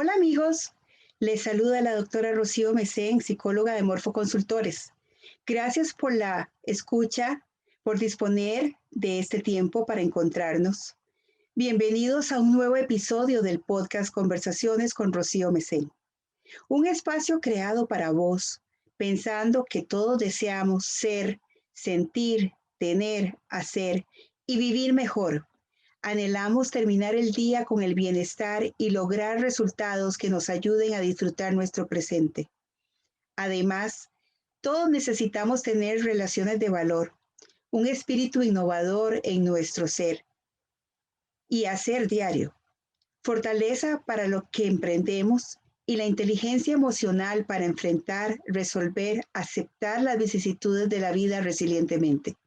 Hola amigos, les saluda la doctora Rocío Mesén, psicóloga de Morfoconsultores. Gracias por la escucha, por disponer de este tiempo para encontrarnos. Bienvenidos a un nuevo episodio del podcast Conversaciones con Rocío Mesén. Un espacio creado para vos, pensando que todos deseamos ser, sentir, tener, hacer y vivir mejor. Anhelamos terminar el día con el bienestar y lograr resultados que nos ayuden a disfrutar nuestro presente. Además, todos necesitamos tener relaciones de valor, un espíritu innovador en nuestro ser y hacer diario, fortaleza para lo que emprendemos y la inteligencia emocional para enfrentar, resolver, aceptar las vicisitudes de la vida resilientemente.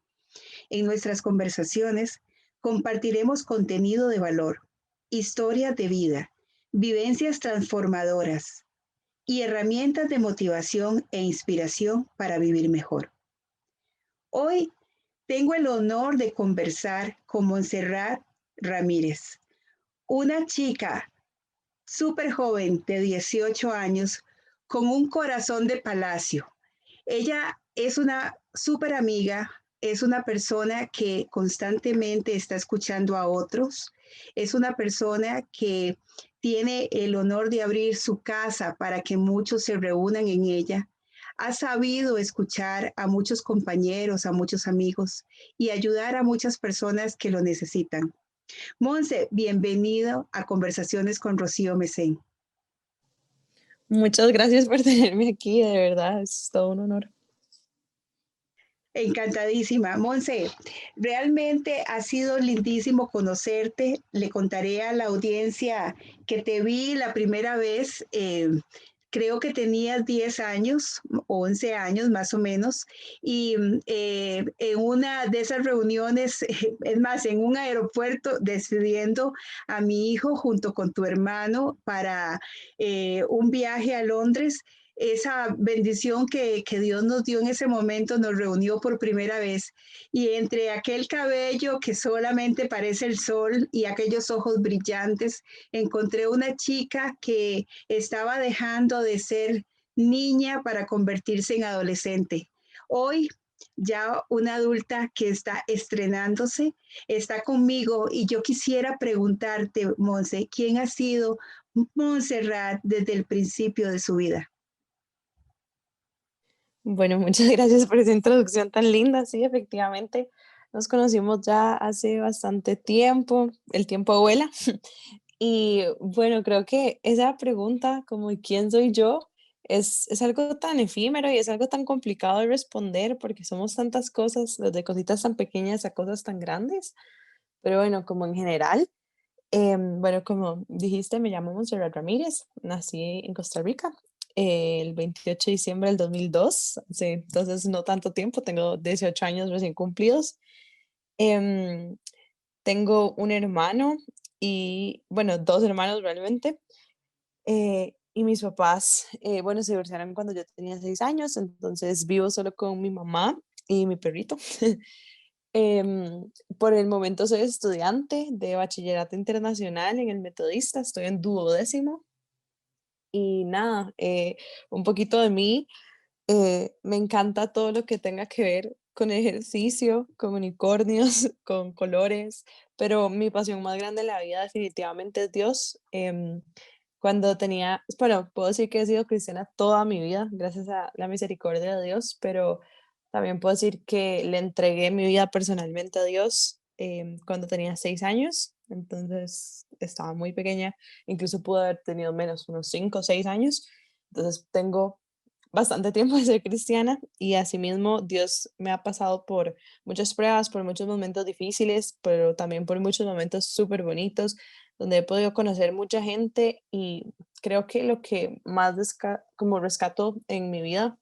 En nuestras conversaciones compartiremos contenido de valor, historias de vida, vivencias transformadoras y herramientas de motivación e inspiración para vivir mejor. Hoy tengo el honor de conversar con Montserrat Ramírez, una chica súper joven de 18 años con un corazón de palacio. Ella es una súper amiga, es una persona que constantemente está escuchando a otros, es una persona que tiene el honor de abrir su casa para que muchos se reúnan en ella. Ha sabido escuchar a muchos compañeros, a muchos amigos y ayudar a muchas personas que lo necesitan. Monse, bienvenido a Conversaciones con Rocío Mesén. Muchas gracias por tenerme aquí, de verdad, es todo un honor. Encantadísima. Monse, realmente ha sido lindísimo conocerte. Le contaré a la audiencia que te vi la primera vez, creo que tenías 10 años, 11 años más o menos, y en una de esas reuniones, es más, en un aeropuerto, despidiendo a mi hijo junto con tu hermano para un viaje a Londres. Esa bendición que Dios nos dio en ese momento nos reunió por primera vez y entre aquel cabello que solamente parece el sol y aquellos ojos brillantes, encontré una chica que estaba dejando de ser niña para convertirse en adolescente. Hoy ya una adulta que está estrenándose, está conmigo y yo quisiera preguntarte, Monse, ¿quién ha sido Montserrat desde el principio de su vida? Bueno, muchas gracias por esa introducción tan linda. Sí, efectivamente, nos conocimos ya hace bastante tiempo, el tiempo vuela. Y bueno, creo que esa pregunta, como ¿y quién soy yo? Es algo tan efímero y es algo tan complicado de responder porque somos tantas cosas, desde cositas tan pequeñas a cosas tan grandes. Pero bueno, como en general, bueno, como dijiste, me llamo Montserrat Ramírez, nací en Costa Rica el 28 de diciembre del 2002, sí, entonces no tanto tiempo, tengo 18 años recién cumplidos. Em, Tengo un hermano y, bueno, dos hermanos realmente, y mis papás, bueno, se divorciaron cuando yo tenía 6 años, entonces vivo solo con mi mamá y mi perrito. Por el momento soy estudiante de bachillerato internacional en el Metodista, estoy en duodécimo y nada, un poquito de mí, me encanta todo lo que tenga que ver con ejercicio, con unicornios, con colores, pero mi pasión más grande en la vida definitivamente es Dios. Cuando tenía, bueno, puedo decir que he sido cristiana toda mi vida, gracias a la misericordia de Dios, pero también puedo decir que le entregué mi vida personalmente a Dios cuando tenía 6 años, entonces estaba muy pequeña, incluso pude haber tenido menos, unos 5 o 6 años, entonces tengo bastante tiempo de ser cristiana y asimismo Dios me ha pasado por muchas pruebas, por muchos momentos difíciles, pero también por muchos momentos súper bonitos, donde he podido conocer mucha gente y creo que lo que más como rescato en mi vida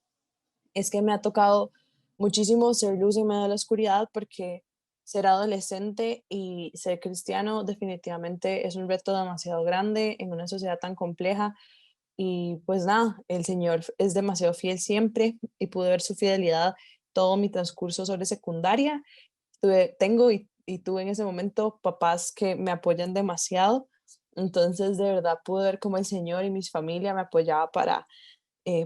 es que me ha tocado muchísimo ser luz en medio de la oscuridad porque ser adolescente y ser cristiano definitivamente es un reto demasiado grande en una sociedad tan compleja y pues nada, el Señor es demasiado fiel siempre y pude ver su fidelidad todo mi transcurso sobre secundaria. Tengo y tuve en ese momento papás que me apoyan demasiado Entonces, de verdad pude ver cómo el Señor y mi familia me apoyaba para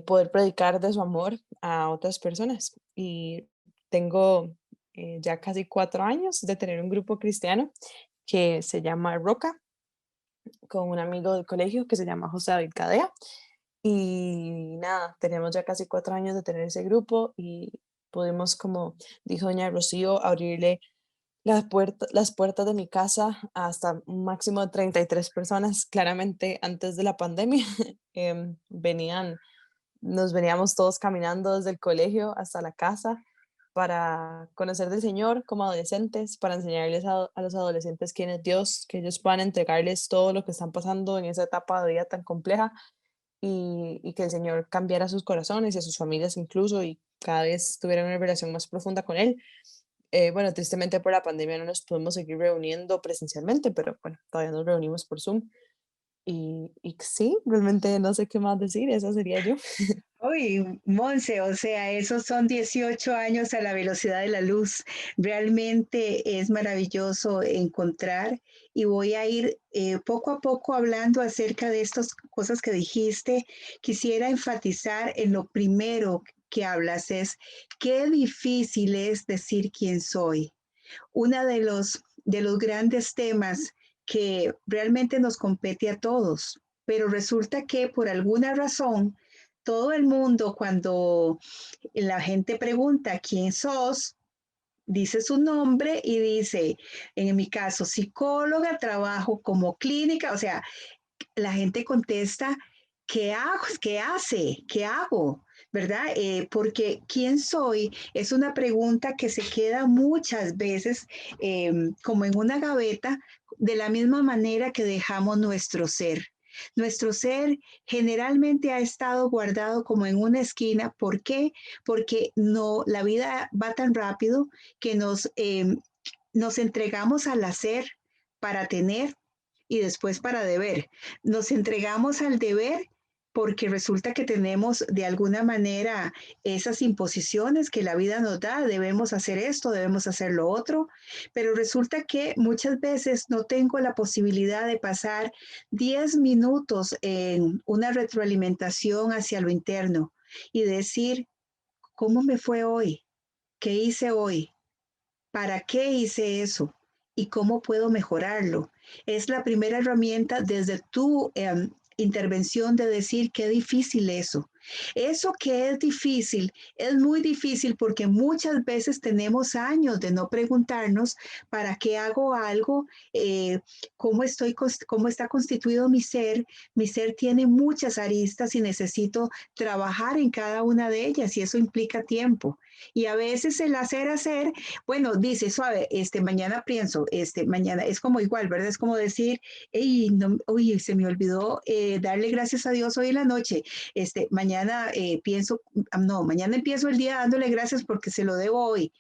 poder predicar de su amor a otras personas. Y tengo ya casi 4 años de tener un grupo cristiano que se llama Roca, con un amigo del colegio que se llama José David Cadea. Y nada, tenemos ya casi 4 años de tener ese grupo y pudimos, como dijo doña Rocío, abrirle las puertas de mi casa hasta un máximo de 33 personas. Claramente, antes de la pandemia, nos veníamos todos caminando desde el colegio hasta la casa para conocer del Señor como adolescentes, para enseñarles a los adolescentes quién es Dios, que ellos puedan entregarles todo lo que están pasando en esa etapa de vida tan compleja y que el Señor cambiara sus corazones y a sus familias incluso y cada vez tuvieran una relación más profunda con Él. Bueno, tristemente por la pandemia no nos podemos seguir reuniendo presencialmente, pero bueno, todavía nos reunimos por Zoom. Y sí, realmente no sé qué más decir, esa sería yo. Uy, Monse, o sea, esos son 18 años a la velocidad de la luz. Realmente es maravilloso encontrar y voy a ir poco a poco hablando acerca de estas cosas que dijiste. Quisiera enfatizar en lo primero que hablas es qué difícil es decir quién soy. Uno de los grandes temas que realmente nos compete a todos, pero resulta que por alguna razón todo el mundo cuando la gente pregunta quién sos, dice su nombre y dice, en mi caso, psicóloga, trabajo como clínica, o sea, la gente contesta, ¿qué hago? ¿Qué hace? ¿Qué hago? ¿Verdad? Porque quién soy es una pregunta que se queda muchas veces como en una gaveta, de la misma manera que dejamos nuestro ser. Nuestro ser generalmente ha estado guardado como en una esquina. ¿Por qué? Porque no, la vida va tan rápido que nos entregamos al hacer para tener y después para deber. Nos entregamos al deber porque resulta que tenemos de alguna manera esas imposiciones que la vida nos da, debemos hacer esto, debemos hacer lo otro, pero resulta que muchas veces no tengo la posibilidad de pasar 10 minutos en una retroalimentación hacia lo interno y decir, ¿cómo me fue hoy? ¿Qué hice hoy? ¿Para qué hice eso? ¿Y cómo puedo mejorarlo? Es la primera herramienta desde tu intervención de decir qué difícil eso. Eso que es muy difícil porque muchas veces tenemos años de no preguntarnos para qué hago algo, eh, cómo está constituido mi ser. Mi ser tiene muchas aristas y necesito trabajar en cada una de ellas y eso implica tiempo. Y a veces el hacer, bueno, dice, suave, mañana pienso, mañana es como igual, ¿verdad? Es como decir, hey, no, uy, se me olvidó darle gracias a Dios hoy en la noche. Mañana pienso, no, mañana empiezo el día dándole gracias porque se lo debo hoy.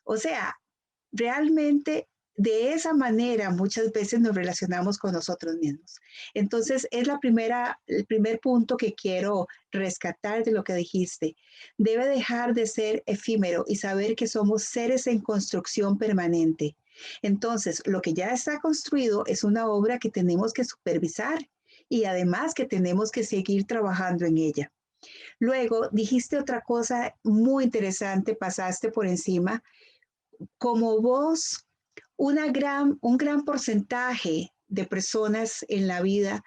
O sea, realmente de esa manera muchas veces nos relacionamos con nosotros mismos. Entonces, es el primer punto que quiero rescatar de lo que dijiste. Debe dejar de ser efímero y saber que somos seres en construcción permanente. Entonces, lo que ya está construido es una obra que tenemos que supervisar y además que tenemos que seguir trabajando en ella. Luego, dijiste otra cosa muy interesante, pasaste por encima como vos, un gran porcentaje de personas en la vida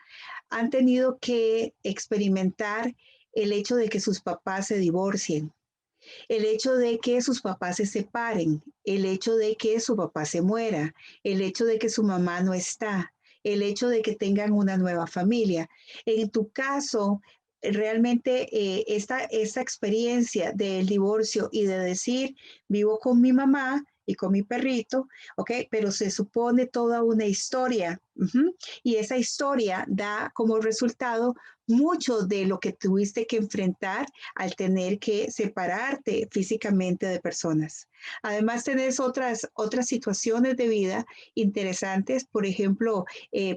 han tenido que experimentar el hecho de que sus papás se divorcien, el hecho de que sus papás se separen, el hecho de que su papá se muera, el hecho de que su mamá no está, el hecho de que tengan una nueva familia. En tu caso, realmente esta experiencia del divorcio y de decir, vivo con mi mamá y con mi perrito, ¿ok? Pero se supone toda una historia. Y esa historia da como resultado mucho de lo que tuviste que enfrentar al tener que separarte físicamente de personas. Además, tenés otras situaciones de vida interesantes. Por ejemplo,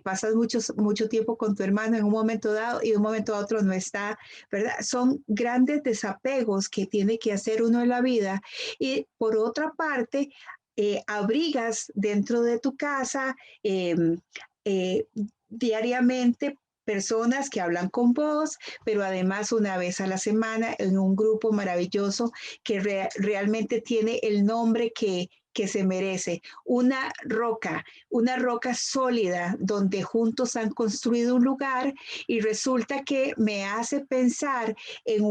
pasas mucho tiempo con tu hermano en un momento dado y de un momento a otro no está, ¿verdad? Son grandes desapegos que tiene que hacer uno en la vida. Y por otra parte, abrigas dentro de tu casa eh, diariamente personas que hablan con vos, pero además una vez a la semana en un grupo maravilloso que realmente tiene el nombre que se merece. Una roca sólida donde juntos han construido un lugar y resulta que me hace pensar en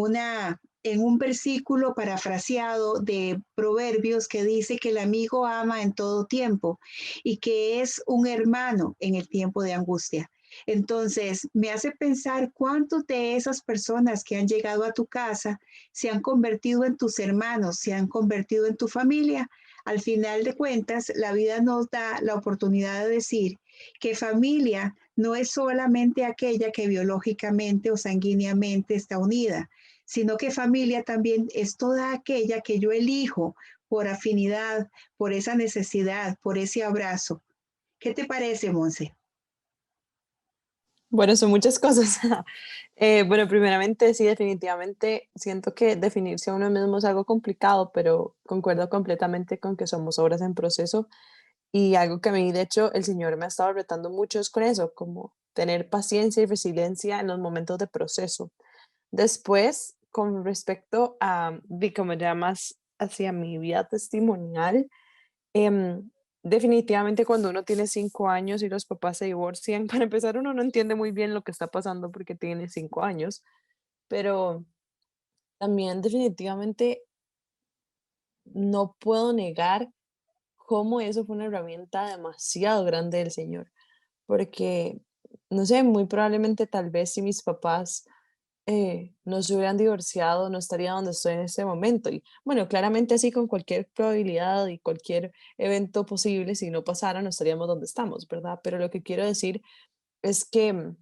un versículo parafraseado de Proverbios que dice que el amigo ama en todo tiempo y que es un hermano en el tiempo de angustia. Entonces, me hace pensar cuántos de esas personas que han llegado a tu casa se han convertido en tus hermanos, se han convertido en tu familia. Al final de cuentas, la vida nos da la oportunidad de decir que familia no es solamente aquella que biológicamente o sanguíneamente está unida, sino que familia también es toda aquella que yo elijo por afinidad, por esa necesidad, por ese abrazo. ¿Qué te parece, Monse? Bueno, son muchas cosas. Bueno, primeramente, sí, definitivamente siento que definirse a uno mismo es algo complicado, pero concuerdo completamente con que somos obras en proceso y algo que a mí, de hecho, el Señor me ha estado retando mucho es con eso, como tener paciencia y resiliencia en los momentos de proceso. Después, con respecto a, como ya más hacia mi vida testimonial, Em, definitivamente cuando uno tiene 5 años y los papás se divorcian, para empezar, uno no entiende muy bien lo que está pasando porque tiene 5 años, pero también definitivamente no puedo negar cómo eso fue una herramienta demasiado grande del Señor, porque, no sé, muy probablemente tal vez si mis papás no se hubieran divorciado, no estaría donde estoy en este momento. Y bueno, claramente así con cualquier probabilidad y cualquier evento posible, si no pasara, no estaríamos donde estamos, ¿verdad? Pero lo que quiero decir es que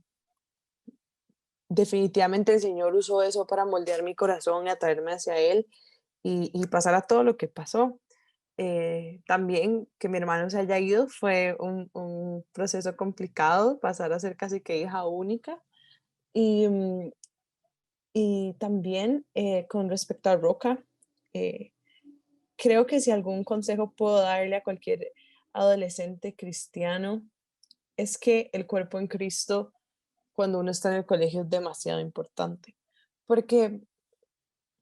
definitivamente el Señor usó eso para moldear mi corazón y atraerme hacia Él y pasar a todo lo que pasó. También que mi hermano se haya ido fue un proceso complicado, pasar a ser casi que hija única. Y, y también con respecto a Roca, eh, creo que si algún consejo puedo darle a cualquier adolescente cristiano es que el cuerpo en Cristo cuando uno está en el colegio es demasiado importante. Porque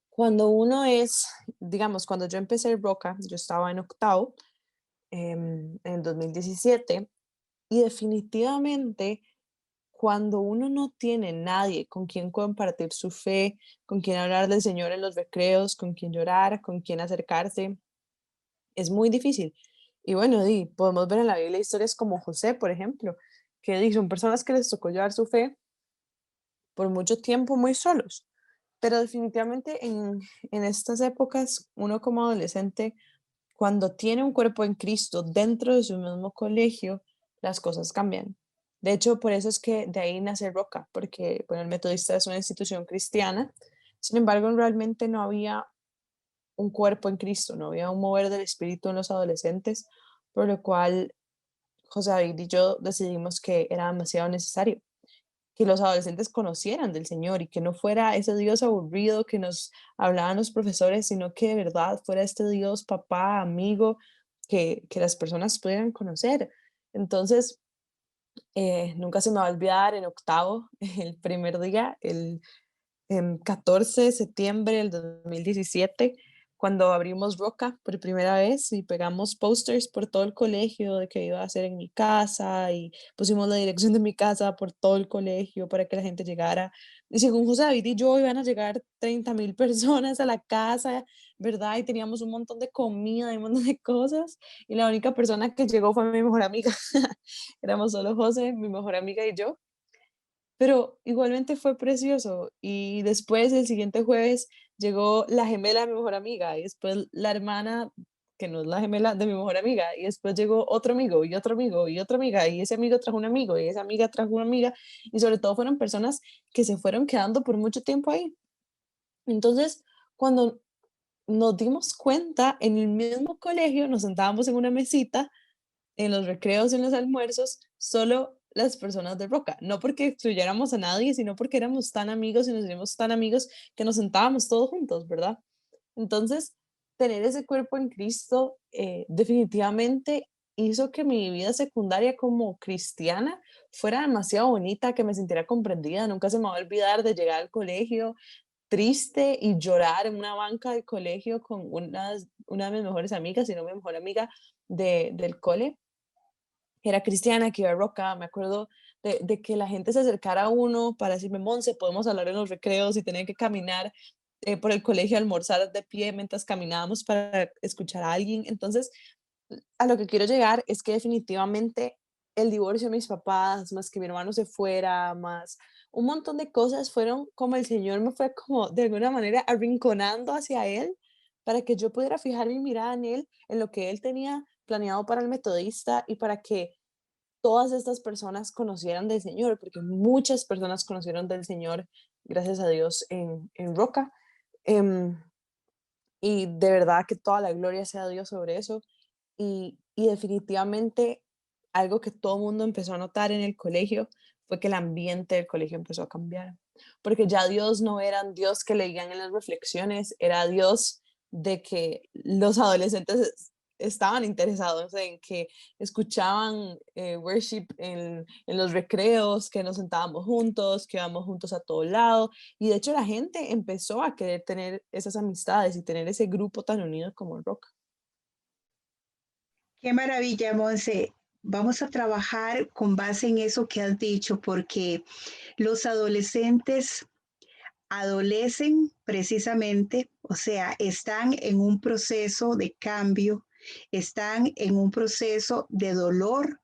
cuando uno es, digamos, cuando yo empecé Roca, yo estaba en octavo en el 2017 y definitivamente cuando uno no tiene nadie con quien compartir su fe, con quien hablar del Señor en los recreos, con quien llorar, con quien acercarse, es muy difícil. Y bueno, podemos ver en la Biblia historias como José, por ejemplo, que son personas que les tocó llevar su fe por mucho tiempo muy solos. Pero definitivamente en estas épocas, uno como adolescente, cuando tiene un cuerpo en Cristo dentro de su mismo colegio, las cosas cambian. De hecho, por eso es que de ahí nace Roca, porque bueno, el Metodista es una institución cristiana. Sin embargo, realmente no había un cuerpo en Cristo, no había un mover del espíritu en los adolescentes, por lo cual José David y yo decidimos que era demasiado necesario que los adolescentes conocieran del Señor y que no fuera ese Dios aburrido que nos hablaban los profesores, sino que de verdad fuera este Dios papá, amigo, que las personas pudieran conocer. Entonces, nunca se me va a olvidar en octavo, el primer día, el 14 de septiembre del 2017 cuando abrimos Roca por primera vez y pegamos posters por todo el colegio de que iba a ser en mi casa y pusimos la dirección de mi casa por todo el colegio para que la gente llegara. Y según José David y yo iban a llegar 30.000 personas a la casa, ¿verdad? Y teníamos un montón de comida y un montón de cosas. Y la única persona que llegó fue mi mejor amiga. Éramos solo José, mi mejor amiga y yo. Pero igualmente fue precioso. Y después, el siguiente jueves, llegó la gemela de mi mejor amiga, y después la hermana, que no es la gemela de mi mejor amiga, y después llegó otro amigo, y otro amigo, y otra amiga, y ese amigo trajo un amigo, y esa amiga trajo una amiga, y sobre todo fueron personas que se fueron quedando por mucho tiempo ahí. Entonces, cuando nos dimos cuenta, en el mismo colegio nos sentábamos en una mesita en los recreos, en los almuerzos, solo las personas de Roca, no porque excluyéramos a nadie, sino porque éramos tan amigos y nos hicimos tan amigos que nos sentábamos todos juntos, ¿verdad? Entonces, tener ese cuerpo en Cristo definitivamente hizo que mi vida secundaria como cristiana fuera demasiado bonita, que me sintiera comprendida. Nunca se me va a olvidar de llegar al colegio triste y llorar en una banca del colegio con una de mis mejores amigas, si no mi mejor amiga del cole, que era cristiana, que iba a Roca. Me acuerdo de que la gente se acercara a uno para decirme, Monse, podemos hablar en los recreos y tener que caminar por el colegio, almorzar de pie mientras caminábamos para escuchar a alguien. Entonces, a lo que quiero llegar es que definitivamente el divorcio de mis papás, más que mi hermano se fuera, más un montón de cosas fueron como el Señor me fue como de alguna manera arrinconando hacia Él para que yo pudiera fijar mi mirada en Él, en lo que Él tenía planeado para el metodista y para que todas estas personas conocieran del Señor, porque muchas personas conocieron del Señor, gracias a Dios, en Roca. Em, y de verdad que toda la gloria sea a Dios sobre eso. Y definitivamente algo que todo el mundo empezó a notar en el colegio fue que el ambiente del colegio empezó a cambiar, porque ya Dios no era un Dios que leían en las reflexiones, era Dios de que los adolescentes estaban interesados en que escuchaban worship en los recreos, que nos sentábamos juntos, que íbamos juntos a todo lado, y de hecho la gente empezó a querer tener esas amistades y tener ese grupo tan unido como el rock. Qué maravilla, Monse. Vamos a trabajar con base en eso que has dicho, porque los adolescentes adolecen precisamente, o sea, están en un proceso de cambio, están en un proceso de dolor.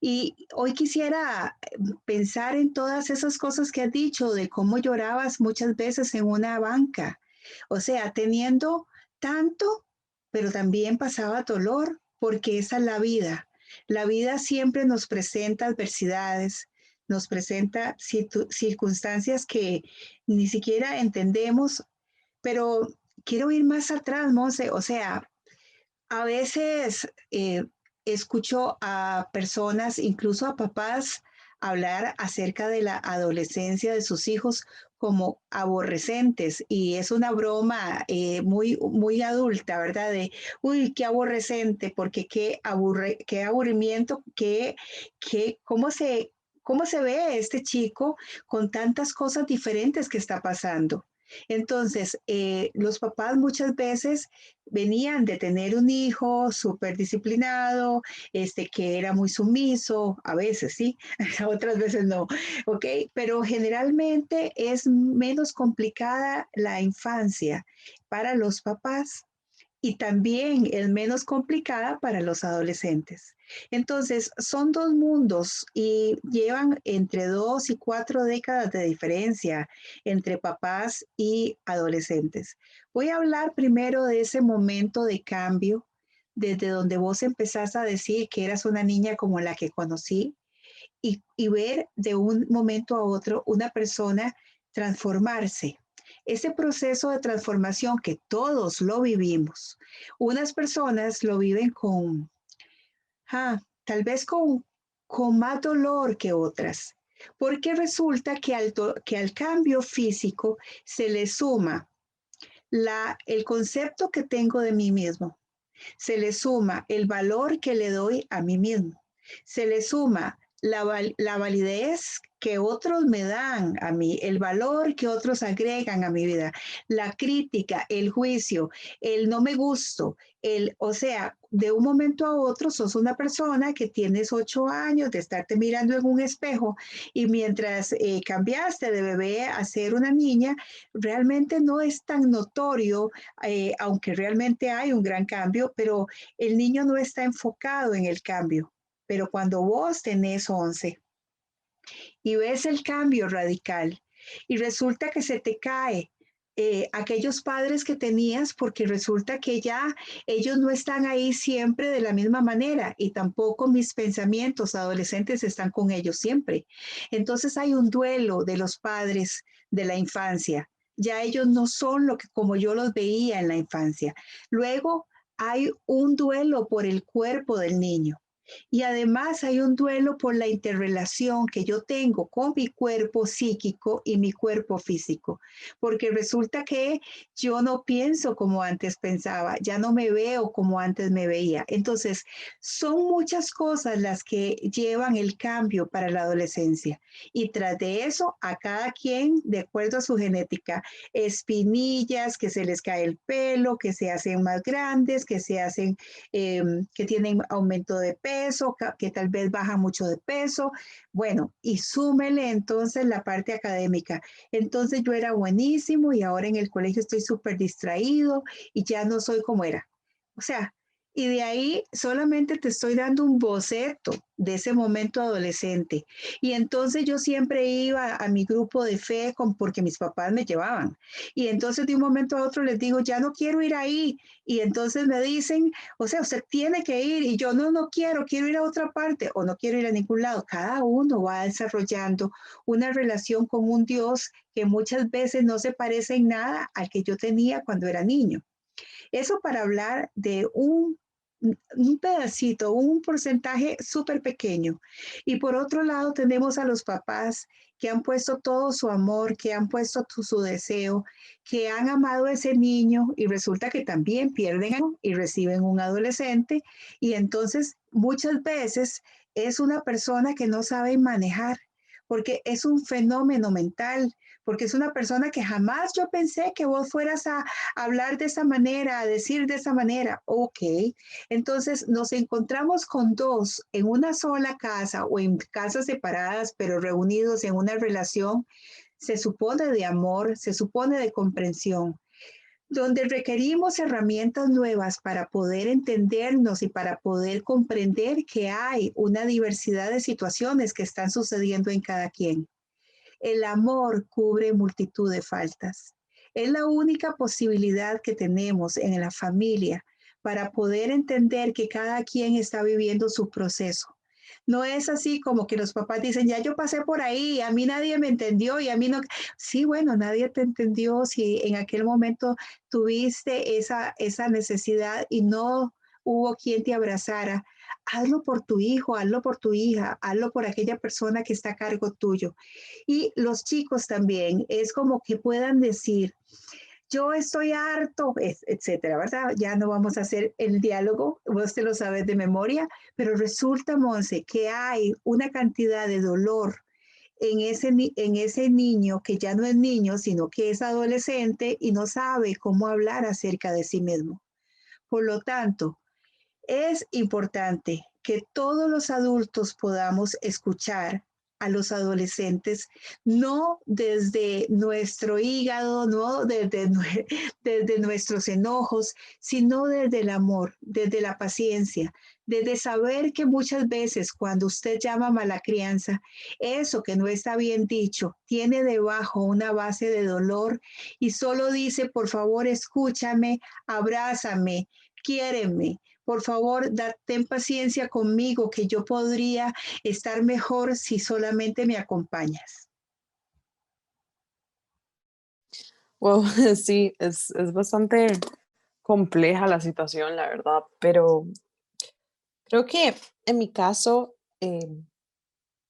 Y hoy quisiera pensar en todas esas cosas que has dicho, de cómo llorabas muchas veces en una banca, o sea, teniendo tanto, pero también pasaba dolor, porque esa es la vida. La vida siempre nos presenta adversidades, nos presenta circunstancias que ni siquiera entendemos, pero quiero ir más atrás, Monse, o sea, a veces escucho a personas, incluso a papás, hablar acerca de la adolescencia de sus hijos como aborrecentes y es una broma muy adulta, ¿verdad? De, uy, qué aborrecente, porque qué aburrimiento, cómo se ve este chico con tantas cosas diferentes que está pasando. Entonces, los papás muchas veces venían de tener un hijo súper disciplinado, que era muy sumiso, a veces sí, otras veces no, ¿ok? Pero generalmente es menos complicada la infancia para los papás y también es menos complicada para los adolescentes. Entonces, son dos mundos y llevan entre 2 y 4 décadas de diferencia entre papás y adolescentes. Voy a hablar primero de ese momento de cambio, desde donde vos empezás a decir que eras una niña como la que conocí y ver de un momento a otro una persona transformarse. Ese proceso de transformación que todos lo vivimos, unas personas lo viven tal vez con más dolor que otras, porque resulta que al cambio físico se le suma el concepto que tengo de mí mismo, se le suma el valor que le doy a mí mismo, se le suma la validez que otros me dan a mí, el valor que otros agregan a mi vida, la crítica, el juicio, el no me gusto, o sea, de un momento a otro sos una persona que tienes 8 años de estarte mirando en un espejo y mientras cambiaste de bebé a ser una niña, realmente no es tan notorio, aunque realmente hay un gran cambio, pero el niño no está enfocado en el cambio. Pero cuando vos tenés 11 y ves el cambio radical y resulta que se te cae aquellos padres que tenías porque resulta que ya ellos no están ahí siempre de la misma manera y tampoco mis pensamientos adolescentes están con ellos siempre. Entonces hay un duelo de los padres de la infancia. Ya ellos no son lo que como yo los veía en la infancia. Luego hay un duelo por el cuerpo del niño. Y además hay un duelo por la interrelación que yo tengo con mi cuerpo psíquico y mi cuerpo físico, porque resulta que yo no pienso como antes pensaba, ya no me veo como antes me veía. Entonces, son muchas cosas las que llevan el cambio para la adolescencia. Y tras de eso, a cada quien, de acuerdo a su genética, espinillas, que se les cae el pelo, que se hacen más grandes, que se hacen que tienen aumento de peso, que tal vez bajan mucho de peso. Bueno, y súmele entonces la parte académica. Entonces yo era buenísimo y ahora en el colegio estoy súper distraído y ya no soy como era. O sea, y de ahí solamente te estoy dando un boceto de ese momento adolescente. Y entonces yo siempre iba a mi grupo de fe porque mis papás me llevaban. Y entonces de un momento a otro les digo, ya no quiero ir ahí. Y entonces me dicen, o sea, usted tiene que ir y yo no quiero, quiero ir a otra parte o no quiero ir a ningún lado. Cada uno va desarrollando una relación con un Dios que muchas veces no se parece en nada al que yo tenía cuando era niño. Eso para hablar de un pedacito, un porcentaje súper pequeño. Y por otro lado tenemos a los papás que han puesto todo su amor, que han puesto su deseo, que han amado a ese niño y resulta que también pierden y reciben un adolescente y entonces muchas veces es una persona que no sabe manejar porque es un fenómeno mental, porque es una persona que jamás yo pensé que vos fueras a hablar de esa manera, a decir de esa manera. Ok, entonces nos encontramos con dos en una sola casa o en casas separadas, pero reunidos en una relación, se supone de amor, se supone de comprensión, donde requerimos herramientas nuevas para poder entendernos y para poder comprender que hay una diversidad de situaciones que están sucediendo en cada quien. El amor cubre multitud de faltas. Es la única posibilidad que tenemos en la familia para poder entender que cada quien está viviendo su proceso. No es así como que los papás dicen, ya yo pasé por ahí, a mí nadie me entendió y a mí no. Sí, bueno, nadie te entendió si en aquel momento tuviste esa necesidad y no hubo quien te abrazara. Hazlo por tu hijo, hazlo por tu hija, hazlo por aquella persona que está a cargo tuyo. Y los chicos también, es como que puedan decir, yo estoy harto, etcétera, ¿verdad? Ya no vamos a hacer el diálogo, vos te lo sabes de memoria, pero resulta, Monse, que hay una cantidad de dolor en ese niño que ya no es niño, sino que es adolescente y no sabe cómo hablar acerca de sí mismo. Por lo tanto, es importante que todos los adultos podamos escuchar a los adolescentes, no desde nuestro hígado, no desde nuestros enojos, sino desde el amor, desde la paciencia, desde saber que muchas veces cuando usted llama mala crianza, eso que no está bien dicho tiene debajo una base de dolor y solo dice, por favor, escúchame, abrázame, quiéreme, por favor, ten paciencia conmigo, que yo podría estar mejor si solamente me acompañas. Wow, sí, es bastante compleja la situación, la verdad, pero creo que en mi caso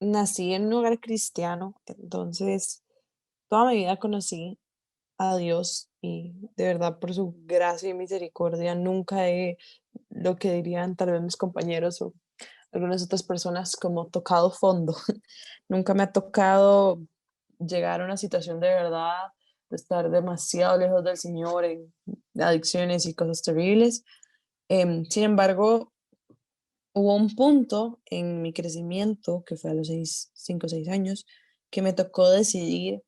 nací en un hogar cristiano, entonces toda mi vida conocí a Dios y de verdad por su gracia y misericordia nunca he, lo que dirían tal vez mis compañeros o algunas otras personas, como tocado fondo. Nunca me ha tocado llegar a una situación de verdad, de estar demasiado lejos del Señor en adicciones y cosas terribles. Sin embargo, hubo un punto en mi crecimiento, que fue a los 5 o 6 años, que me tocó decidir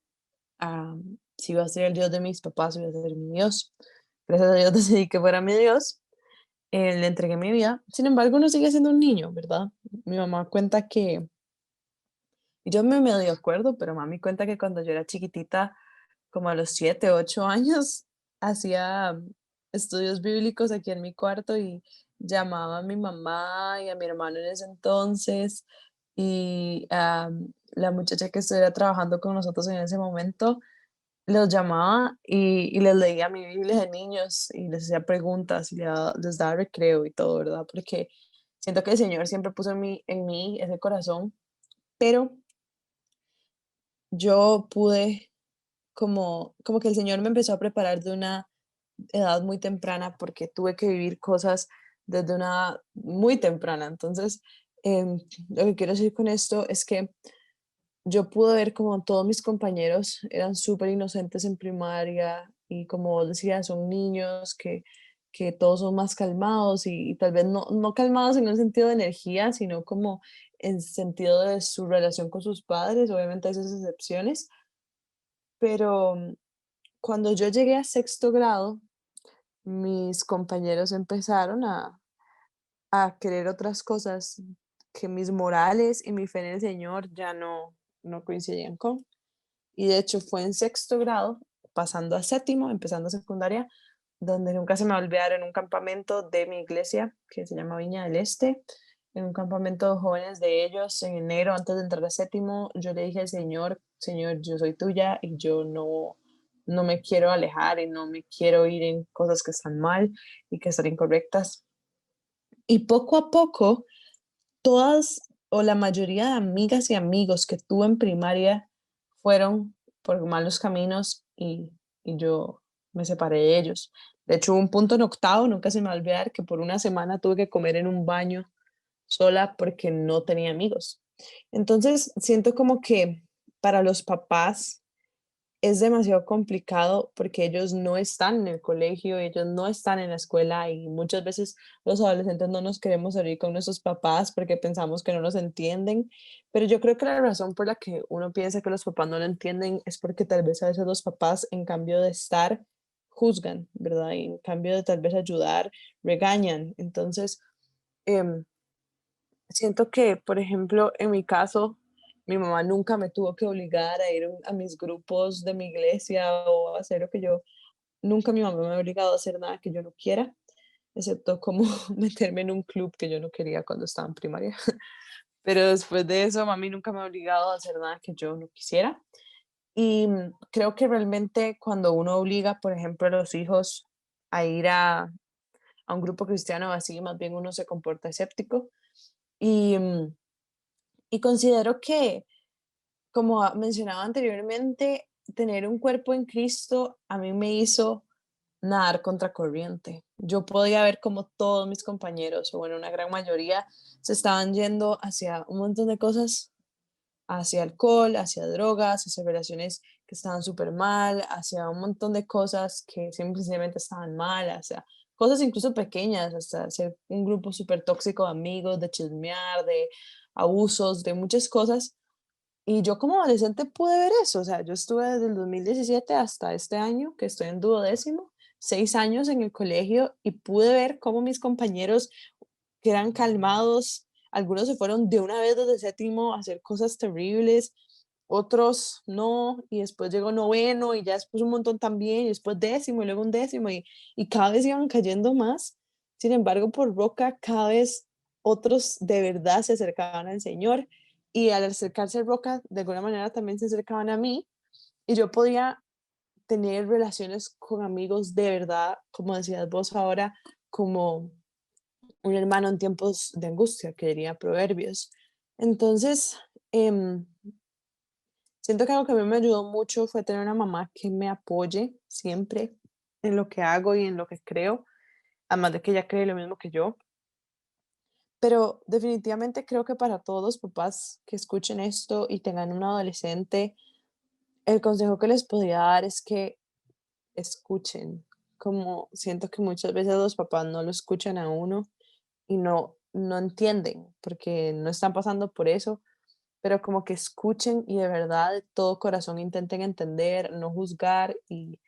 si iba a ser el Dios de mis papás o iba a ser mi Dios. Gracias a Dios decidí que fuera mi Dios, le entregué mi vida. Sin embargo, uno sigue siendo un niño, ¿verdad? Mi mamá cuenta que, y yo me medio acuerdo, pero mami cuenta que cuando yo era chiquitita, como a los 7, 8 años, hacía estudios bíblicos aquí en mi cuarto y llamaba a mi mamá y a mi hermano en ese entonces y a la muchacha que estuviera trabajando con nosotros en ese momento, los llamaba y les leía mi Biblia de niños y les hacía preguntas y les daba recreo y todo, ¿verdad? Porque Siento que el Señor siempre puso en mí ese corazón, pero yo pude como que el Señor me empezó a preparar de una edad muy temprana porque tuve que vivir cosas desde una edad muy temprana. Entonces, lo que quiero decir con esto es que yo pude ver como todos mis compañeros eran súper inocentes en primaria y como vos decías, son niños que todos son más calmados y tal vez no calmados en el sentido de energía, sino como en sentido de su relación con sus padres. Obviamente hay esas excepciones, pero cuando yo llegué a sexto grado, mis compañeros empezaron a querer otras cosas que mis morales y mi fe en el Señor ya no coincidían con. Y de hecho fue en sexto grado, pasando a séptimo, empezando secundaria, donde nunca se me va a olvidar en un campamento de mi iglesia, que se llama Viña del Este, en un campamento de jóvenes de ellos, en enero, antes de entrar a séptimo, yo le dije al Señor, Señor, yo soy tuya y yo no me quiero alejar y no me quiero ir en cosas que están mal y que están incorrectas. Y poco a poco, todas o la mayoría de amigas y amigos que tuve en primaria fueron por malos caminos y yo me separé de ellos. De hecho, hubo un punto en octavo, nunca se me va a olvidar, que por una semana tuve que comer en un baño sola porque no tenía amigos. Entonces, siento como que para los papás es demasiado complicado porque ellos no están en el colegio, ellos no están en la escuela y muchas veces los adolescentes no nos queremos salir con nuestros papás porque pensamos que no nos entienden, pero yo creo que la razón por la que uno piensa que los papás no lo entienden es porque tal vez a veces los papás en cambio de estar juzgan, ¿verdad? Y en cambio de tal vez ayudar, regañan. Entonces, em, siento que, por ejemplo, en mi caso, mi mamá nunca me tuvo que obligar a ir a mis grupos de mi iglesia o a hacer lo que yo, nunca mi mamá me ha obligado a hacer nada que yo no quiera, excepto como meterme en un club que yo no quería cuando estaba en primaria. Pero después de eso, mami nunca me ha obligado a hacer nada que yo no quisiera. Y creo que realmente cuando uno obliga, por ejemplo, a los hijos a ir a un grupo cristiano así, más bien uno se comporta escéptico. Y, y considero que, como mencionaba anteriormente, tener un cuerpo en Cristo a mí me hizo nadar contracorriente. Yo podía ver como todos mis compañeros, o bueno, una gran mayoría, se estaban yendo hacia un montón de cosas, hacia alcohol, hacia drogas, hacia relaciones que estaban súper mal, hacia un montón de cosas que simplemente estaban mal, hacia cosas incluso pequeñas, hasta ser un grupo súper tóxico de amigos, de chismear, de abusos, de muchas cosas. Y yo como adolescente pude ver eso, o sea, yo estuve desde el 2017 hasta este año, que estoy en duodécimo, 6 años en el colegio y pude ver cómo mis compañeros que eran calmados, algunos se fueron de una vez desde séptimo a hacer cosas terribles, otros no, y después llegó noveno y ya después un montón también, y después décimo y luego un décimo y cada vez iban cayendo más. Sin embargo, por Roca cada vez otros de verdad se acercaban al Señor y al acercarse a Roca de alguna manera también se acercaban a mí y yo podía tener relaciones con amigos de verdad, como decías vos ahora, como un hermano en tiempos de angustia, que diría Proverbios. Entonces, em, siento que algo que a mí me ayudó mucho fue tener una mamá que me apoye siempre en lo que hago y en lo que creo, además de que ella cree lo mismo que yo. Pero definitivamente creo que para todos los papás que escuchen esto y tengan un adolescente, el consejo que les podría dar es que escuchen. Como siento que muchas veces los papás no lo escuchan a uno y no entienden, porque no están pasando por eso, pero como que escuchen y de verdad de todo corazón intenten entender, no juzgar y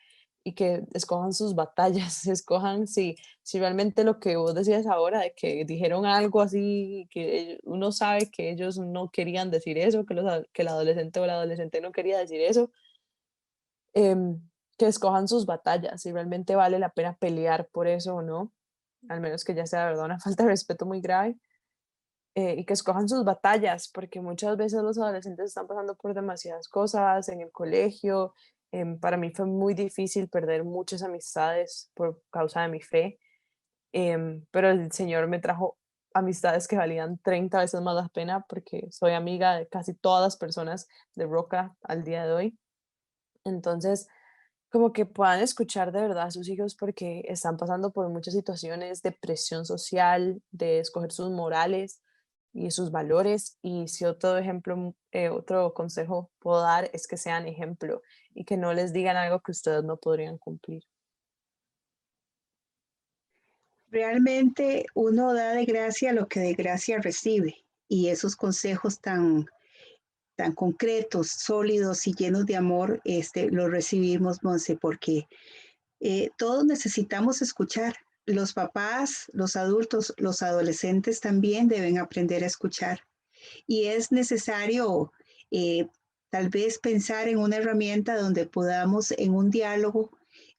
que escojan sus batallas, escojan si realmente lo que vos decías ahora, de que dijeron algo así, que uno sabe que ellos no querían decir eso, que el adolescente o la adolescente no quería decir eso, que escojan sus batallas, si realmente vale la pena pelear por eso o no, al menos que ya sea de verdad una falta de respeto muy grave, y que escojan sus batallas, porque muchas veces los adolescentes están pasando por demasiadas cosas en el colegio. Para mí fue muy difícil perder muchas amistades por causa de mi fe, pero el Señor me trajo amistades que valían 30 veces más la pena porque soy amiga de casi todas las personas de Roca al día de hoy. Entonces, como que puedan escuchar de verdad a sus hijos porque están pasando por muchas situaciones de presión social, de escoger sus morales y sus valores. Y si otro ejemplo, otro consejo puedo dar es que sean ejemplo y que no les digan algo que ustedes no podrían cumplir. Realmente uno da de gracia lo que de gracia recibe y esos consejos tan concretos, sólidos y llenos de amor, los recibimos, Monse, porque todos necesitamos escuchar. Los papás, los adultos, los adolescentes también deben aprender a escuchar. Y es necesario eh, tal vez pensar en una herramienta donde podamos en un diálogo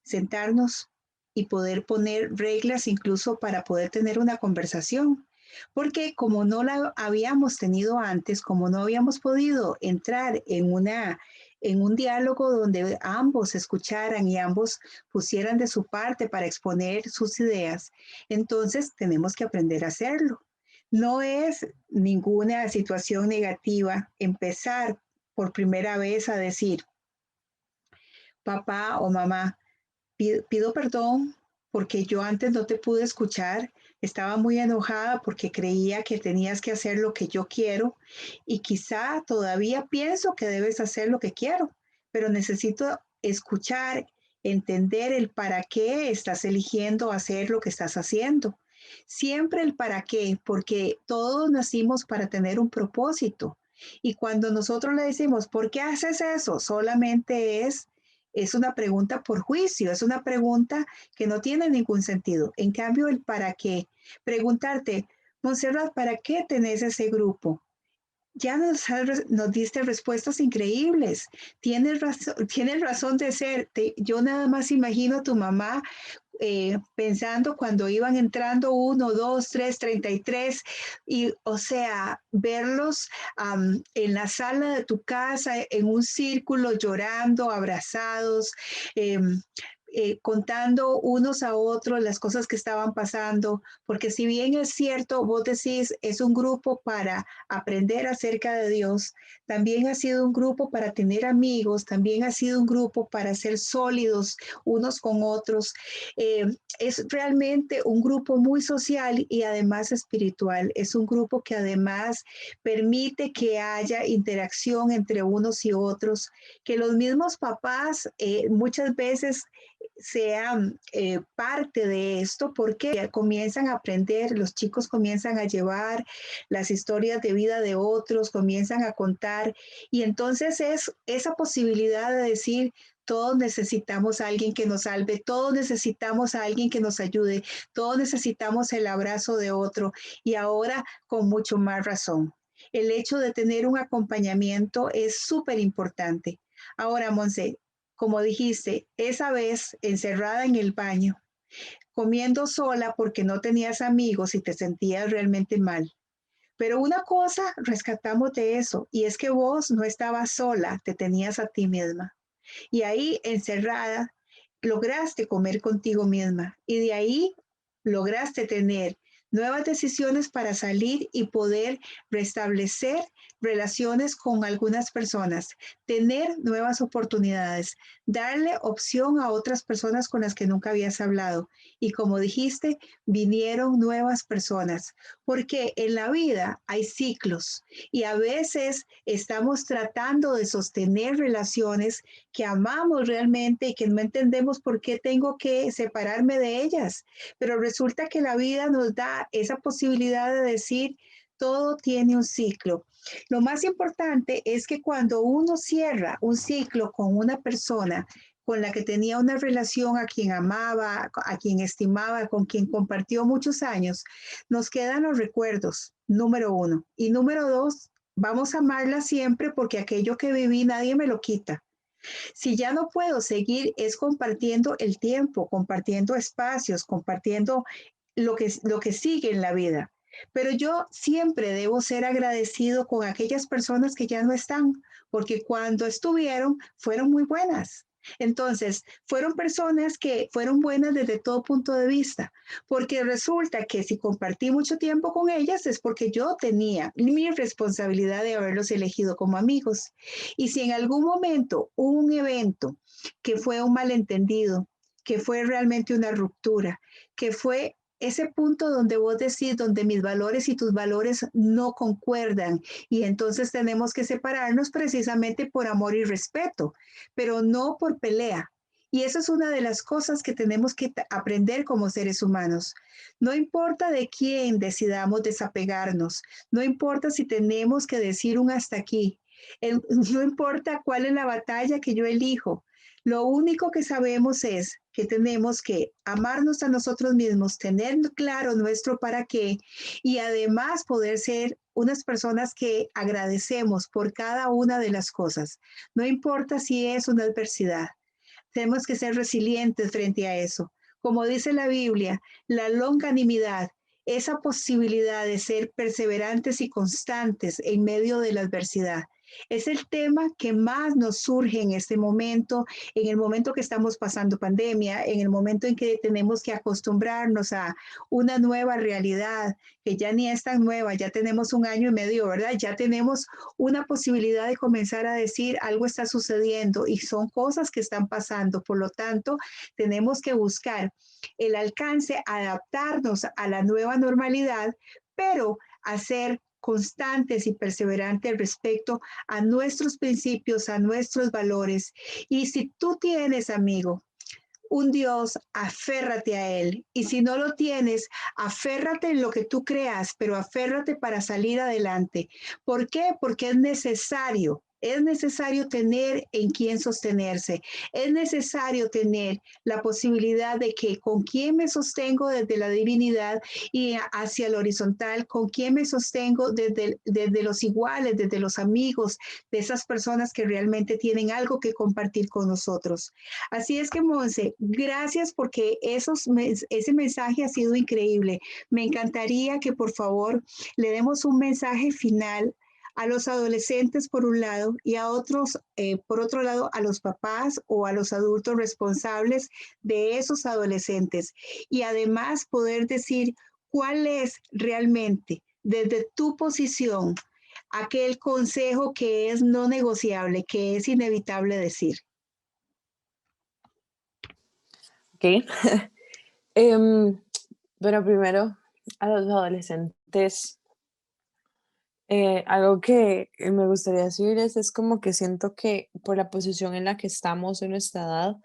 sentarnos y poder poner reglas incluso para poder tener una conversación. Porque como no la habíamos tenido antes, como no habíamos podido entrar en un diálogo donde ambos escucharan y ambos pusieran de su parte para exponer sus ideas, entonces tenemos que aprender a hacerlo. No es ninguna situación negativa empezar por primera vez a decir, papá o mamá, pido perdón porque yo antes no te pude escuchar, estaba muy enojada porque creía que tenías que hacer lo que yo quiero y quizá todavía pienso que debes hacer lo que quiero, pero necesito escuchar, entender el para qué estás eligiendo hacer lo que estás haciendo. Siempre el para qué, porque todos nacimos para tener un propósito. Y cuando nosotros le decimos, ¿por qué haces eso? Solamente es una pregunta por juicio, es una pregunta que no tiene ningún sentido. En cambio, el para qué, preguntarte, Montserrat, ¿para qué tenés ese grupo? Ya nos diste respuestas increíbles. Tienes razón de ser. Yo nada más imagino a tu mamá pensando cuando iban entrando uno, dos, tres, 33, y o sea, verlos en la sala de tu casa, en un círculo, llorando, abrazados, eh, contando unos a otros las cosas que estaban pasando, porque si bien es cierto, vos decís, es un grupo para aprender acerca de Dios, también ha sido un grupo para tener amigos, también ha sido un grupo para ser sólidos unos con otros. Eh, es realmente un grupo muy social y además espiritual. Es un grupo que además permite que haya interacción entre unos y otros, que los mismos papás muchas veces sean parte de esto porque comienzan a aprender, los chicos comienzan a llevar las historias de vida de otros, comienzan a contar y entonces es esa posibilidad de decir, todos necesitamos a alguien que nos salve, todos necesitamos a alguien que nos ayude, todos necesitamos el abrazo de otro y ahora con mucho más razón. El hecho de tener un acompañamiento es súper importante. Ahora, Monse, como dijiste, esa vez encerrada en el baño, comiendo sola porque no tenías amigos y te sentías realmente mal. Pero una cosa rescatamos de eso y es que vos no estabas sola, te tenías a ti misma. Y ahí encerrada, lograste comer contigo misma y de ahí lograste tener nuevas decisiones para salir y poder restablecer relaciones con algunas personas, tener nuevas oportunidades, darle opción a otras personas con las que nunca habías hablado. Y como dijiste, vinieron nuevas personas, porque en la vida hay ciclos y a veces estamos tratando de sostener relaciones que amamos realmente y que no entendemos por qué tengo que separarme de ellas. Pero resulta que la vida nos da esa posibilidad de decir, todo tiene un ciclo. Lo más importante es que cuando uno cierra un ciclo con una persona con la que tenía una relación, a quien amaba, a quien estimaba, con quien compartió muchos años, nos quedan los recuerdos, número uno. Y número dos, vamos a amarla siempre porque aquello que viví nadie me lo quita. Si ya no puedo seguir, es compartiendo el tiempo, compartiendo espacios, compartiendo lo que sigue en la vida. Pero yo siempre debo ser agradecido con aquellas personas que ya no están, porque cuando estuvieron fueron muy buenas. Entonces, fueron personas que fueron buenas desde todo punto de vista, porque resulta que si compartí mucho tiempo con ellas es porque yo tenía mi responsabilidad de haberlos elegido como amigos. Y si en algún momento hubo un evento que fue un malentendido, que fue realmente una ruptura, que fue ese punto donde vos decís, donde mis valores y tus valores no concuerdan, y entonces tenemos que separarnos precisamente por amor y respeto, pero no por pelea. Y esa es una de las cosas que tenemos que aprender como seres humanos. No importa de quién decidamos desapegarnos, no importa si tenemos que decir un hasta aquí, no importa cuál es la batalla que yo elijo. Lo único que sabemos es que tenemos que amarnos a nosotros mismos, tener claro nuestro para qué y además poder ser unas personas que agradecemos por cada una de las cosas. No importa si es una adversidad, tenemos que ser resilientes frente a eso. Como dice la Biblia, la longanimidad, esa posibilidad de ser perseverantes y constantes en medio de la adversidad. Es el tema que más nos surge en este momento, en el momento que estamos pasando pandemia, en el momento en que tenemos que acostumbrarnos a una nueva realidad, que ya ni es tan nueva, ya tenemos un año y medio, ¿verdad? Ya tenemos una posibilidad de comenzar a decir algo está sucediendo y son cosas que están pasando. Por lo tanto, tenemos que buscar el alcance, adaptarnos a la nueva normalidad, pero hacer constantes y perseverantes respecto a nuestros principios, a nuestros valores. Y si tú tienes, amigo, un Dios, aférrate a Él. Y si no lo tienes, aférrate en lo que tú creas, pero aférrate para salir adelante. ¿Por qué? Porque es necesario. Es necesario tener en quién sostenerse. Es necesario tener la posibilidad de que con quién me sostengo desde la divinidad y hacia el horizontal, con quién me sostengo desde los iguales, desde los amigos, de esas personas que realmente tienen algo que compartir con nosotros. Así es que, Monse, gracias porque ese mensaje ha sido increíble. Me encantaría que por favor le demos un mensaje final a los adolescentes por un lado y a otros, por otro lado, a los papás o a los adultos responsables de esos adolescentes. Y además poder decir cuál es realmente, desde tu posición, aquel consejo que es no negociable, que es inevitable decir. Ok. Em, pero primero, a los adolescentes, algo que me gustaría decir es como que siento que por la posición en la que estamos en nuestra edad,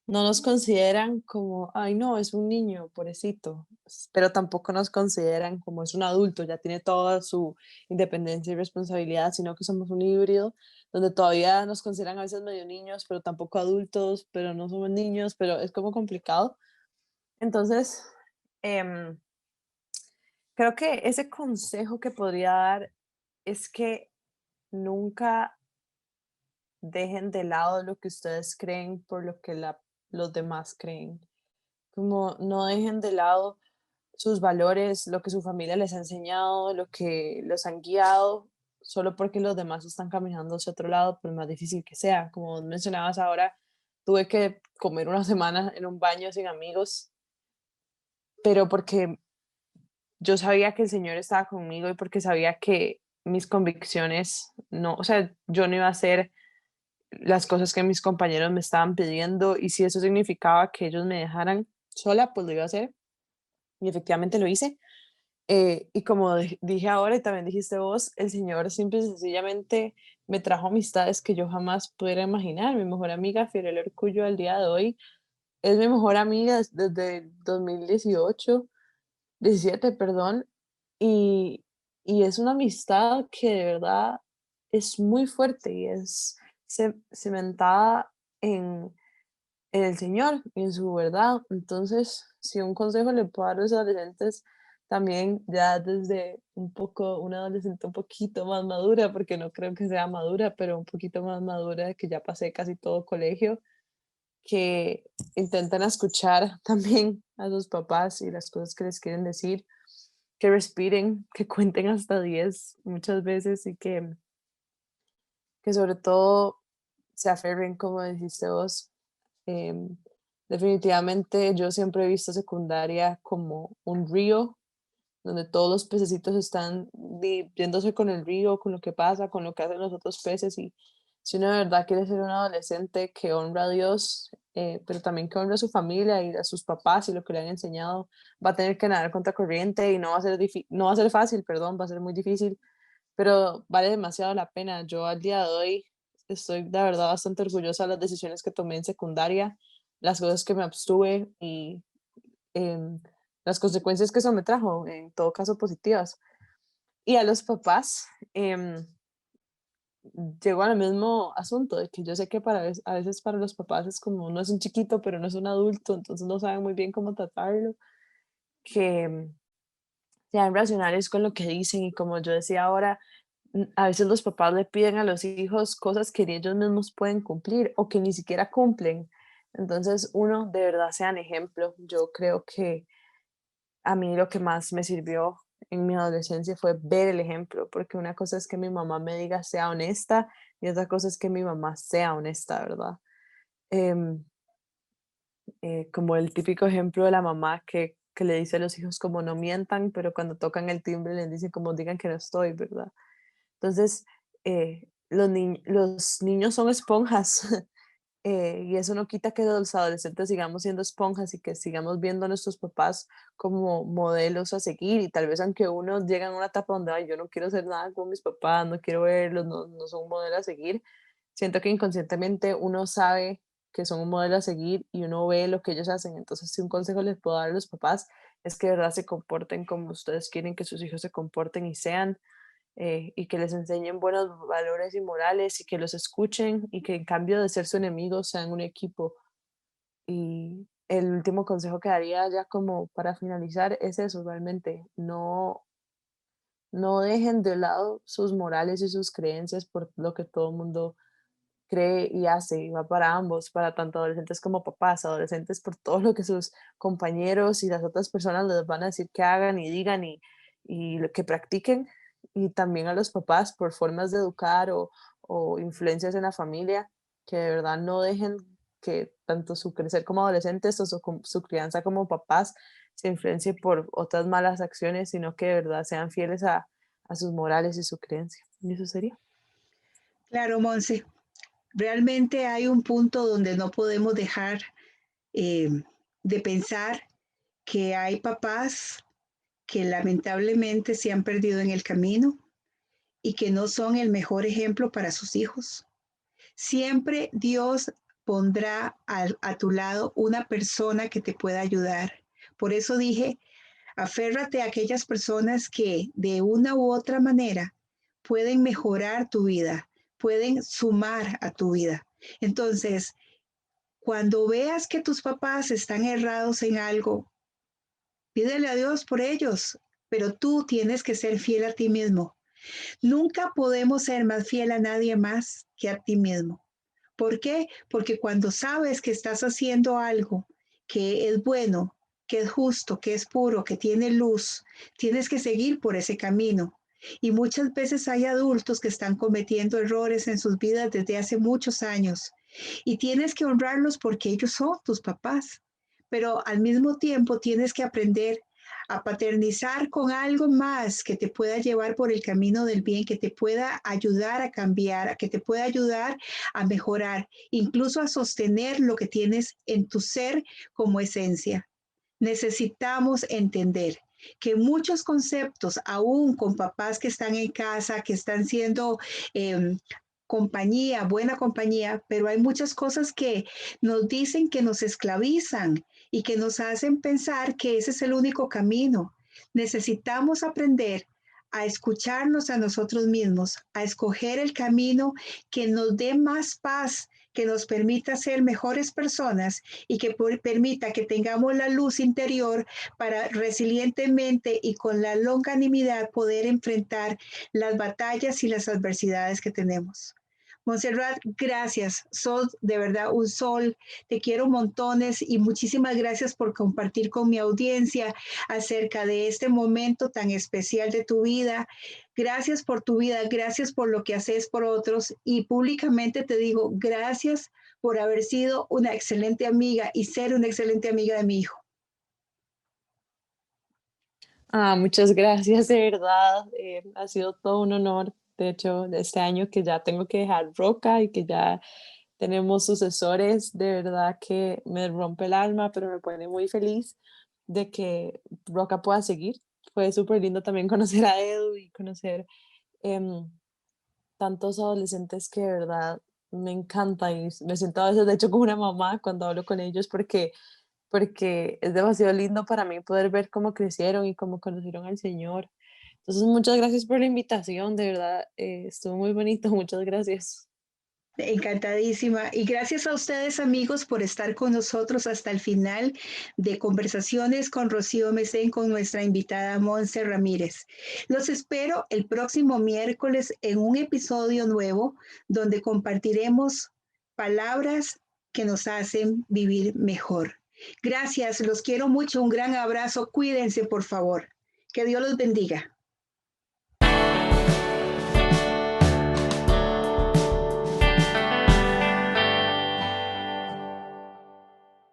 no nos consideran como, ay, no, es un niño, pobrecito, pero tampoco nos consideran como es un adulto, ya tiene toda su independencia y responsabilidad, sino que somos un híbrido donde todavía nos consideran a veces medio niños, pero tampoco adultos, pero no somos niños, pero es como complicado. Entonces, em, creo que ese consejo que podría dar es que nunca dejen de lado lo que ustedes creen por lo que los demás creen. Como no dejen de lado sus valores, lo que su familia les ha enseñado, lo que los han guiado, solo porque los demás están caminando hacia otro lado, por más difícil que sea. Como mencionabas ahora, tuve que comer una semana en un baño sin amigos, pero porque yo sabía que el Señor estaba conmigo y porque sabía que mis convicciones no, o sea, yo no iba a hacer las cosas que mis compañeros me estaban pidiendo y si eso significaba que ellos me dejaran sola, pues lo iba a hacer y efectivamente lo hice. Y como dije ahora y también dijiste vos, el Señor simple y sencillamente me trajo amistades que yo jamás pudiera imaginar. Mi mejor amiga, Fiorella Orcullo, al día de hoy, es mi mejor amiga desde 2018, 17, perdón, y, y es una amistad que de verdad es muy fuerte y es cimentada en el Señor y en su verdad. Entonces, si un consejo le puedo dar a los adolescentes, también ya desde un poco, una adolescente un poquito más madura, porque no creo que sea madura, pero un poquito más madura, que ya pasé casi todo colegio, que intenten escuchar también a sus papás y las cosas que les quieren decir, que respiren, que cuenten hasta 10 muchas veces y que sobre todo se aferren, como dijiste vos, Em, Definitivamente yo siempre he visto secundaria como un río donde todos los pececitos están viéndose con el río, con lo que pasa, con lo que hacen los otros peces. Y si uno de verdad quiere ser un adolescente que honra a Dios, pero también que honra a su familia y a sus papás y lo que le han enseñado, va a tener que nadar contra corriente y no va a ser, no va a ser fácil, perdón, va a ser muy difícil, pero vale demasiado la pena. Yo al día de hoy estoy de verdad bastante orgullosa de las decisiones que tomé en secundaria, las cosas que me abstuve y em, las consecuencias que eso me trajo, en todo caso positivas. Y a los papás, llegó al mismo asunto de que yo sé que a veces para los papás es como, no es un chiquito, pero no es un adulto, entonces no saben muy bien cómo tratarlo, que sean racionales con lo que dicen y como yo decía ahora, a veces los papás le piden a los hijos cosas que ni ellos mismos pueden cumplir o que ni siquiera cumplen. Entonces, uno, de verdad, sean ejemplo. Yo creo que a mí lo que más me sirvió en mi adolescencia fue ver el ejemplo, porque una cosa es que mi mamá me diga sea honesta y otra cosa es que mi mamá sea honesta, ¿verdad? Em, Como el típico ejemplo de la mamá que le dice a los hijos como no mientan, pero cuando tocan el timbre les dice como digan que no estoy, ¿verdad? Entonces, los niños son esponjas. Y eso no quita que los adolescentes sigamos siendo esponjas y que sigamos viendo a nuestros papás como modelos a seguir. Y tal vez aunque uno llega a una etapa donde "Ay, yo no quiero hacer nada con mis papás, no quiero verlos, no son un modelo a seguir", siento que inconscientemente uno sabe que son un modelo a seguir y uno ve lo que ellos hacen. Entonces, si un consejo les puedo dar a los papás es que de verdad se comporten como ustedes quieren que sus hijos se comporten y sean, y que les enseñen buenos valores y morales y que los escuchen y que en cambio de ser su enemigo sean un equipo. Y el último consejo que daría ya como para finalizar es eso, realmente, no dejen de lado sus morales y sus creencias por lo que todo el mundo cree y hace, y va para ambos, para tanto adolescentes como papás, adolescentes por todo lo que sus compañeros y las otras personas les van a decir que hagan y digan y lo que practiquen, y también a los papás por formas de educar o influencias en la familia, que de verdad no dejen que tanto su crecer como adolescentes o su crianza como papás se influencie por otras malas acciones, sino que de verdad sean fieles a sus morales y su creencia. Y eso sería. Claro, Monse, realmente hay un punto donde no podemos dejar eh, de pensar que hay papás que lamentablemente se han perdido en el camino y que no son el mejor ejemplo para sus hijos. Siempre Dios pondrá a tu lado una persona que te pueda ayudar. Por eso dije, aférrate a aquellas personas que de una u otra manera pueden mejorar tu vida, pueden sumar a tu vida. Entonces, cuando veas que tus papás están errados en algo, pídele a Dios por ellos, pero tú tienes que ser fiel a ti mismo. Nunca podemos ser más fiel a nadie más que a ti mismo. ¿Por qué? Porque cuando sabes que estás haciendo algo que es bueno, que es justo, que es puro, que tiene luz, tienes que seguir por ese camino. Y muchas veces hay adultos que están cometiendo errores en sus vidas desde hace muchos años y tienes que honrarlos porque ellos son tus papás. Pero al mismo tiempo tienes que aprender a paternizar con algo más que te pueda llevar por el camino del bien, que te pueda ayudar a cambiar, que te pueda ayudar a mejorar, incluso a sostener lo que tienes en tu ser como esencia. Necesitamos entender que muchos conceptos, aún con papás que están en casa, que están siendo compañía, buena compañía, pero hay muchas cosas que nos dicen que nos esclavizan y que nos hacen pensar que ese es el único camino. Necesitamos aprender a escucharnos a nosotros mismos, a escoger el camino que nos dé más paz, que nos permita ser mejores personas y que permita que tengamos la luz interior para resilientemente y con la longanimidad poder enfrentar las batallas y las adversidades que tenemos. Montserrat, gracias. Sos de verdad un sol. Te quiero montones y muchísimas gracias por compartir con mi audiencia acerca de este momento tan especial de tu vida. Gracias por tu vida, gracias por lo que haces por otros y públicamente te digo gracias por haber sido una excelente amiga y ser una excelente amiga de mi hijo. Muchas gracias, de verdad. Ha sido todo un honor. De hecho, de este año que ya tengo que dejar Roca y que ya tenemos sucesores, de verdad que me rompe el alma, pero me pone muy feliz de que Roca pueda seguir. Fue súper lindo también conocer a Edu y conocer em, tantos adolescentes que de verdad me encanta y me siento a veces, de hecho, como una mamá cuando hablo con ellos porque es demasiado lindo para mí poder ver cómo crecieron y cómo conocieron al Señor. Entonces, muchas gracias por la invitación, de verdad, estuvo muy bonito, muchas gracias. Encantadísima. Y gracias a ustedes, amigos, por estar con nosotros hasta el final de Conversaciones con Rocío Mesén, con nuestra invitada Monse Ramírez. Los espero el próximo miércoles en un episodio nuevo donde compartiremos palabras que nos hacen vivir mejor. Gracias, los quiero mucho. Un gran abrazo. Cuídense, por favor. Que Dios los bendiga.